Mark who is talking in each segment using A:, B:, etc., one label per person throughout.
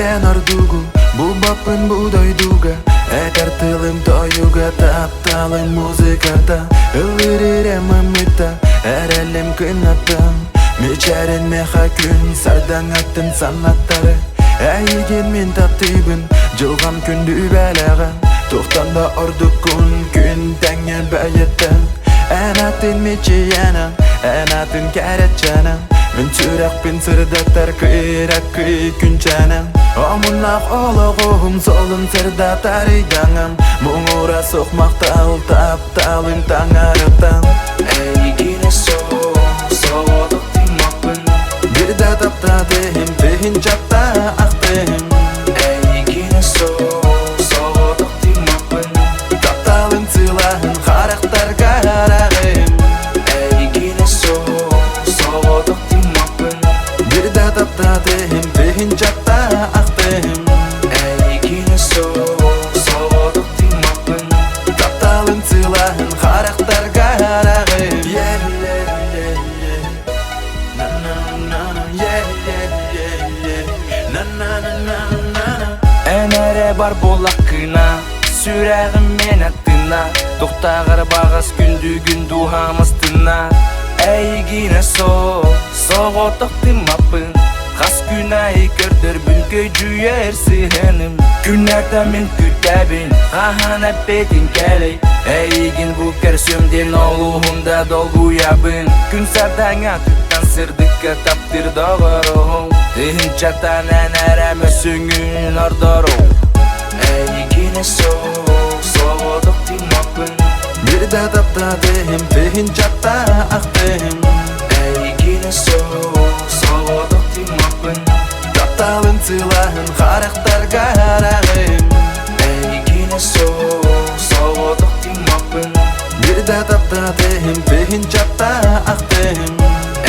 A: Eten ardugu, bu bakın bu doyduga. Eter tılım toyuga, taptalım muzikata. Ilırırem ımıta, erelim kınatam. Meçerin meha gün, sardan attın sanatları. Eygen min taptibin, жылган күндү бәләгән. Тоқтанда ордук күн тәңен бәйеттен. Әнатын мечияның, әнатын кәрәтчәнің. Мен түрәк пен сырдаттар күйрәк күй күнчәнің. Амунақ олығым солын сырда таридаңым. Мұңыра соқмақтал тапталым таңарыптан.
B: Әйгіне соғадық тимақпын.
A: Бірді тапта дейім, дейін жатта ақ дейім.
B: Әйгіне соғадық тимақпын.
A: Тапталым сылағын қарақтарға арағым.
B: Әйгіне соғадық тимақпын.
A: Бірді тапта дейім, дейін жатта ақ дейім.
B: Әйгіне соғадық тимақпын.
A: Тапталым сылағын қарақтарға арағым.
B: Әнәрі бар болақ кына, сүрәғім мен аттына. Тоқтағыр бағас күнді дұғамыз тына. Әйгіне соғадық тимақпын. Қас күнәй көрдір бүнкөй жүйерсігенім. Күнәрді мен күтәбін, қахан әппетін кәлей. Әйгін бұл кәрсөмден олуғымда долгуябын. Күн сардаңа түттен сырдыққа таптыр доғырығым. Тыхын чатан әнәрәм өсіңін ордырым. Әйгіне соғадық тимақпын.
A: Бірді тапта дейім, дейін жатта ақ дейім.
B: Әйгіне соғадық тимақпын.
A: Тапталым сылағын қарақтарға арағым.
B: Әйгіне соғадық тимақпын.
A: Бірді тапта дейім, дейін жатта ақ дейім.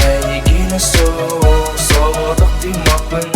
B: Әйгіне соғадық тимақпын.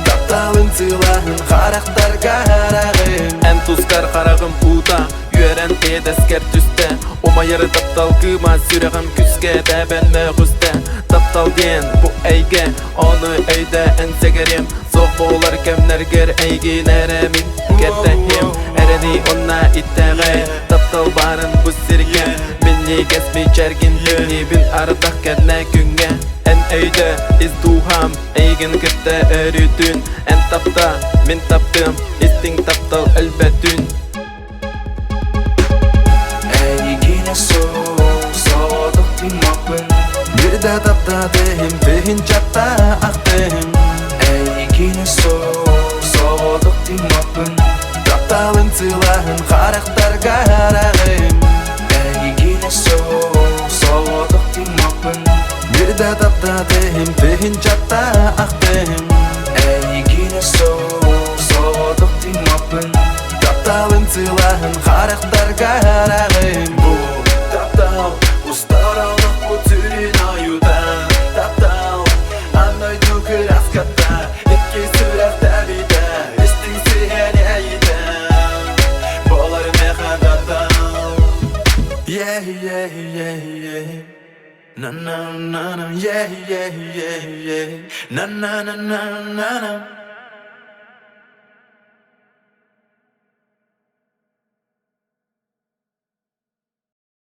A: Тапталым сылағын қарақтарға арағым.
C: Ән тускар қарағым ұта, үйерен едескер түсті. Омайыры таптал кыма, сүрәғым күске бәбән мәғүсті. Таптал ген бұ әйге, оны өйді әнсегерем. Соқ болар кәмнәргер әйген әрәмін кәттәхем. Әрәни онна иттәғі, таптал барын бұ сірге. Менне кәсмей чәрген түгні бін ардақ кәднә күнге. Ән өйді издуғам, әйген кітті өрітін. Ән тапта, мен таптым, истің таптал әлбәтін.
B: Әйгіне соғадық тимақпын.
A: Бірді тапта дейім, дейін жатта ақ дейім.
B: Әйгіне соғадық тимақпын.
A: Тапталым сылағын қарақтарға арағым.
B: Әйгіне соғадық тимақпын.
A: Бірді тапта дейім, дейін жатта ақ дейім.
B: Әйгіне соғадық тимақпын.
A: Тапталым сылағын қарақтарға арағым. Бұл таптал, ұстаралық бұл түрін аюдан. Таптал, анной дүкір асқатта. Етке сүрақ тәбейді, істің сүйен әйді. Болар меқадаттал. Na na na na, yeah, yeah, yeah, yeah. Na na na na na na.